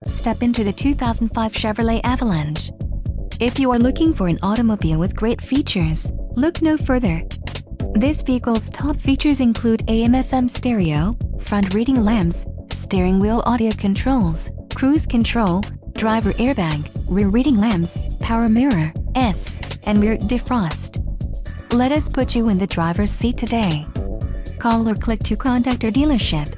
Step into the 2005 Chevrolet Avalanche. If you are looking for an automobile with great features, look no further. This vehicle's top features include AM/FM stereo, front reading lamps, steering wheel audio controls, cruise control, driver airbag, rear reading lamps, power mirror, and rear defrost. Let us put you in the driver's seat today. Call or click to contact our dealership.